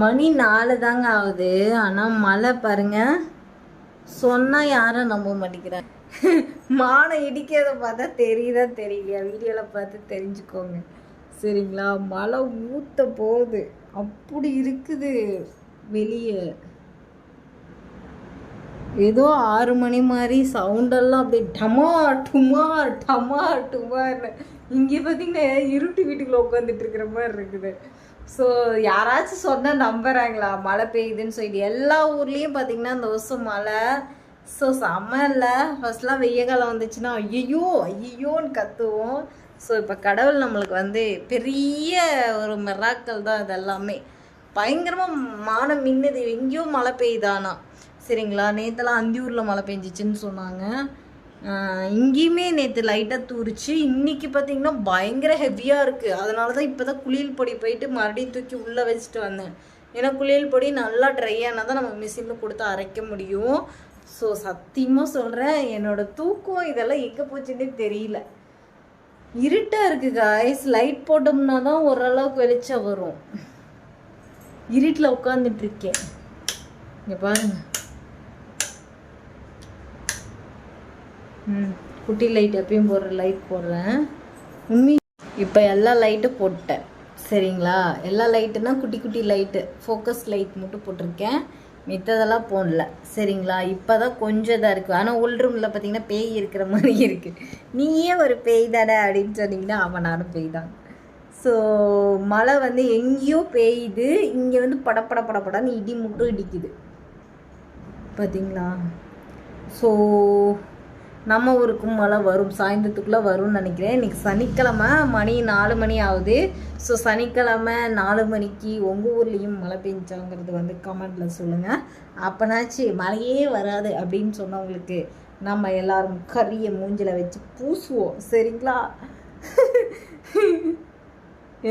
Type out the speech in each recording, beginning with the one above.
மணி 4 தாங்க ஆகுது. ஆனால் மழை பாருங்க, சொன்னால் யாரும் நம்ப மாட்டேங்கிறாங்க. மானை இடிக்கிறத பார்த்தா தெரியுதா தெரியலையா? வீடியோவில் பார்த்து தெரிஞ்சுக்கோங்க சரிங்களா? மழை ஊற்ற போகுது, அப்படி இருக்குது வெளியே. ஏதோ 6 மணி மாதிரி சவுண்டெல்லாம் அப்படியே டமா டுமா டமா டுமான்னு. இங்கே பார்த்தீங்கன்னா இருட்டு வீட்டுக்குள்ள உட்காந்துட்டு இருக்கிற மாதிரி இருக்குது. ஸோ யாராச்சும் சொன்னால் நம்புறாங்களா மழை பெய்யுதுன்னு சொல்லிட்டு? எல்லா ஊர்லேயும் பார்த்தீங்கன்னா இந்த வருஷம் மழை ஸோ செம்ம இல்லை. ஃபர்ஸ்ட்லாம் வெய்ய காலம் வந்துச்சுன்னா ஐயோ ஐயோன்னு கத்துவோம். ஸோ இப்போ கடவுள் நம்மளுக்கு வந்து பெரிய ஒரு மிராக்கள் தான் இது எல்லாமே. பயங்கரமாக மானம் மின்னுது, எங்கேயோ மழை பெய்யுதானா சரிங்களா? நேற்றுலாம் அந்தியூரில் மழை பெஞ்சிச்சின்னு சொன்னாங்க. இங்கேயுமே நேற்று லைட்டாக தூரிச்சு. இன்றைக்கி பார்த்திங்கன்னா பயங்கர ஹெவியாக இருக்குது. அதனால தான் இப்போ தான் குளியல் பொடி போயிட்டு மறுபடியும் தூக்கி உள்ளே வச்சுட்டு வந்தேன். ஏன்னா குளியல் பொடி நல்லா ட்ரை ஆனால் தான் நம்ம மிஷினில் கொடுத்து அரைக்க முடியும். ஸோ சத்தியமாக சொல்கிறேன், என்னோடய தூக்கம் இதெல்லாம் எங்கே போச்சுன்னே தெரியல. இருட்டாக இருக்குது காய்ஸ். லைட் போட்டோம்னா தான் ஓரளவுக்கு வெளிச்சம் வரும். இருட்டில் உட்காந்துட்ருக்கேன். இங்கே பாருங்கள், குட்டி லைட் எப்பயும் போடுற லைட் போடுறேன். உண்மை இப்போ எல்லா லைட்டும் போட்டேன் சரிங்களா? எல்லா லைட்டுன்னா குட்டி குட்டி லைட்டு, ஃபோக்கஸ் லைட் மட்டும் போட்டிருக்கேன், மித்ததெல்லாம் போடல சரிங்களா? இப்போ தான் கொஞ்சம் இதாக இருக்குது. ஆனால் உள் ரூமில் பார்த்தீங்கன்னா பேய் இருக்கிற மாதிரி இருக்குது. நீயே ஒரு பேய் தானே அப்படின்னு சொன்னீங்கன்னா அவன் நானும் பேய் தான். ஸோ மழை வந்து எங்கேயோ பெய்யுது, இங்கே வந்து படப்பட படப்படன்னு இடி மட்டும் இடிக்குது பார்த்தீங்களா? ஸோ நம்ம ஊருக்கும் மழை வரும், சாயந்தரத்துக்குள்ளே வரும்னு நினைக்கிறேன். இன்றைக்கி சனிக்கிழமை, மணி 4 மணி ஆகுது. ஸோ சனிக்கிழமை 4 மணிக்கு உங்கள் ஊர்லேயும் மழை பெஞ்சாங்கிறது வந்து கமெண்டில் சொல்லுங்கள். அப்போனாச்சு மழையே வராது அப்படின்னு சொன்னவங்களுக்கு நம்ம எல்லோரும் கறியை மூஞ்சில் வச்சு பூசுவோம் சரிங்களா?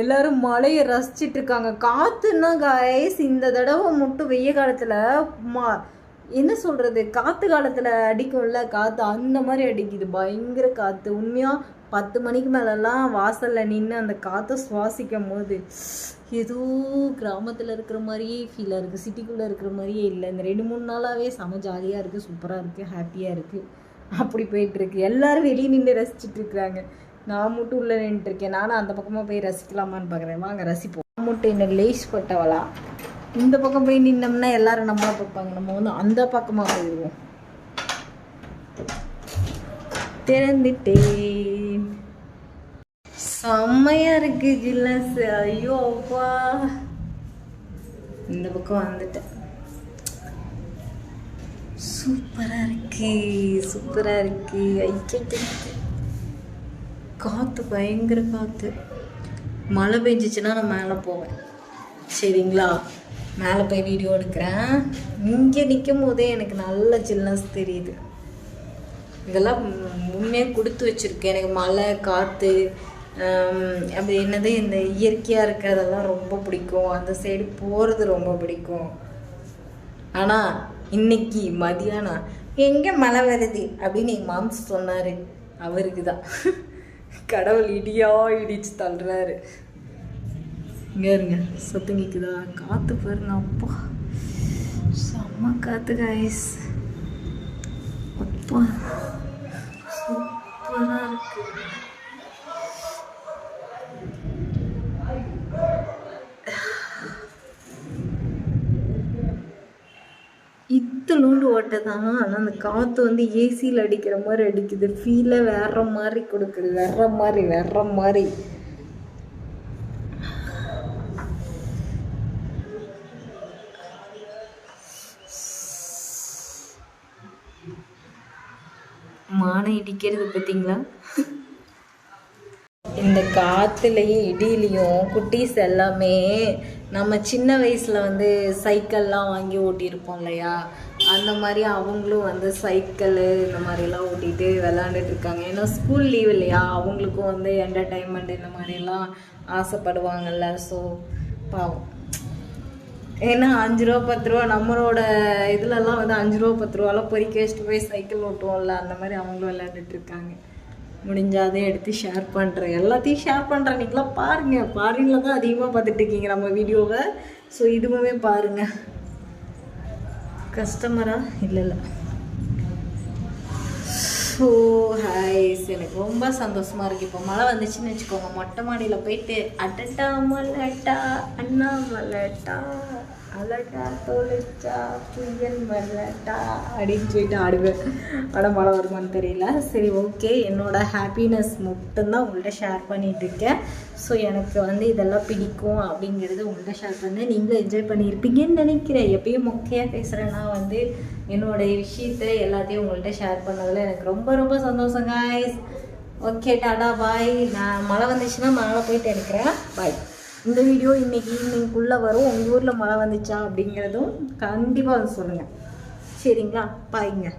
எல்லோரும் மழையை ரசிச்சிட்டு இருக்காங்க. காற்றுன்னா காய்ஸ் இந்த தடவை மட்டும் வெய்ய காலத்தில் என்ன சொல்கிறது, காற்று காலத்தில் அடிக்கும்ல காற்று, அந்த மாதிரி அடிக்குது பயங்கர காற்று. உண்மையாக 10 மணிக்கு மேலெல்லாம் வாசலில் நின்று அந்த காற்றை சுவாசிக்கும் போது ஏதோ கிராமத்தில் இருக்கிற மாதிரியே ஃபீலாக இருக்குது, சிட்டிக்குள்ளே இருக்கிற மாதிரியே இல்லை. இந்த 2-3 நாளாகவே செம ஜாலியாக இருக்குது, சூப்பராக இருக்குது, ஹாப்பியாக இருக்குது. அப்படி போயிட்டுருக்கு. எல்லோரும் வெளியே நின்று ரசிச்சுட்டு இருக்கிறாங்க. நான் மட்டும் உள்ளே நின்றுட்டுருக்கேன். நானும் அந்த பக்கமாக போய் ரசிக்கலாமான்னு பார்க்குறேன். வாங்க ரசிப்போம். நான் மட்டும் என்ன லேஸ் பட்டவளா? இந்த பக்கம் போய் நின்னோம்னா எல்லாரும் நம்மளை பார்ப்பாங்க. நம்ம வந்து அந்த பக்கமாக போயிடுவோம். திறந்துட்டேன். செம்மையா இருக்கு ஜில்லஸ். ஐயோ அப்பா, இந்த பக்கம் வந்துட்டேன். சூப்பரா இருக்கு, சூப்பரா இருக்கு. காற்று பயங்கர காற்று. மழை பெஞ்சிச்சுன்னா நான் மேலே போவேன் சரிங்களா? மேலே போய் வீடியோ எடுக்கிறேன். இங்கே நிற்கும் போதே எனக்கு நல்ல சில்னஸ் தெரியுது. இதெல்லாம் உண்மையாக கொடுத்து வச்சுருக்கேன். எனக்கு மழை காற்று அப்படி என்னது இந்த இயற்கையாக இருக்கிறதெல்லாம் ரொம்ப பிடிக்கும். அந்த சைடு போகிறது ரொம்ப பிடிக்கும். ஆனால் இன்னைக்கு மதியானம் எங்கே மழை வருது அப்படின்னு எங்கள் மாம்ஸ் சொன்னார். அவருக்கு தான் கடவுள் இடியா இடிச்சு தள்ளுறாரு. இங்கே இருங்க, சத்தம் கேட்குதா? காற்று பாருங்க, அப்பா செம்ம காற்று காய்ஸ். அப்பா சூப்பராக இருக்கு. இத்தலூண்டு ஓட்டை தான். ஆனால் அந்த காற்று வந்து ஏசியில் அடிக்கிற மாதிரி அடிக்குது. ஃபீலை வேற மாதிரி கொடுக்குது, வேற மாதிரி. மானை இடிக்கிறது பார்த்தீங்களா? இந்த காற்றுலையும் இடியிலையும் குட்டீஸ் எல்லாமே நம்ம சின்ன வயசில் வந்து சைக்கிள்லாம் வாங்கி ஓட்டியிருப்போம் இல்லையா? அந்த மாதிரி அவங்களும் வந்து சைக்கிளு இந்த மாதிரிலாம் ஓட்டிகிட்டு விளாண்டுட்டு இருக்காங்க. ஏன்னா ஸ்கூல் லீவ் இல்லையா? அவங்களுக்கும் வந்து என்டர்டைன்மெண்ட் இந்த மாதிரிலாம் ஆசைப்படுவாங்கல்ல. ஸோ பாவம். ஏன்னா 5 ரூபா 10 ரூபா நம்மளோட இதுலலாம் வந்து 5 ரூபா 10 ரூபாலாம் பொறிக்க வச்சுட்டு போய் சைக்கிள் ஓட்டுவோம்ல, அந்த மாதிரி அவங்களும் விளையாண்டுட்டு இருக்காங்க. முடிஞ்சாதே எடுத்து ஷேர் பண்ணுறேன், எல்லாத்தையும் ஷேர் பண்ணுறேன். நீங்களாம் பாருங்கள், ஃபாரினில் தான் அதிகமாக பார்த்துட்டு இருக்கீங்க நம்ம வீடியோவை. ஸோ இதுவுமே பாருங்கள். கஸ்டமரா இல்லை. ஸோ ஹாய்ஸ், எனக்கு ரொம்ப சந்தோஷமாக இருக்குது. இப்போ மழை வந்துச்சுன்னு வச்சுக்கோங்க, மொட்டை மாடியில் போயிட்டு அடட்டா மலட்டா அண்ணா மலட்டா அழகா தோலிச்சா புயல் மலட்டா அப்படின்னு சொல்லிட்டு ஆடுவேன். ஆனால் மழை வருமானு தெரியல. சரி, ஓகே, என்னோடய ஹாப்பினஸ் மட்டும்தான் உங்கள்கிட்ட ஷேர் பண்ணிகிட்ருக்கேன். ஸோ எனக்கு வந்து இதெல்லாம் பிடிக்கும் அப்படிங்கிறது உங்கள்கிட்ட ஷேர் பண்ணேன். நீங்களும் என்ஜாய் பண்ணியிருப்பீங்கன்னு நினைக்கிறேன். எப்பயும் மொக்கையாக பேசுகிறேன்னா வந்து என்னோடய விஷயத்தை எல்லாத்தையும் உங்கள்கிட்ட ஷேர் பண்ணதில் எனக்கு ரொம்ப ரொம்ப சந்தோஷம் காய்ஸ். ஓகே, டாடா பாய். நான் மழை வந்துச்சுன்னா மழை போயிட்டு எடுக்கிறேன். பாய். இந்த வீடியோ இன்றைக்கி ஈவினிங்குள்ளே வரும். உங்கள் ஊரில் மழை வந்துச்சா அப்படிங்கிறதும் கண்டிப்பாக வந்து சொல்லுங்கள். சரிங்களா? பாய்ங்க.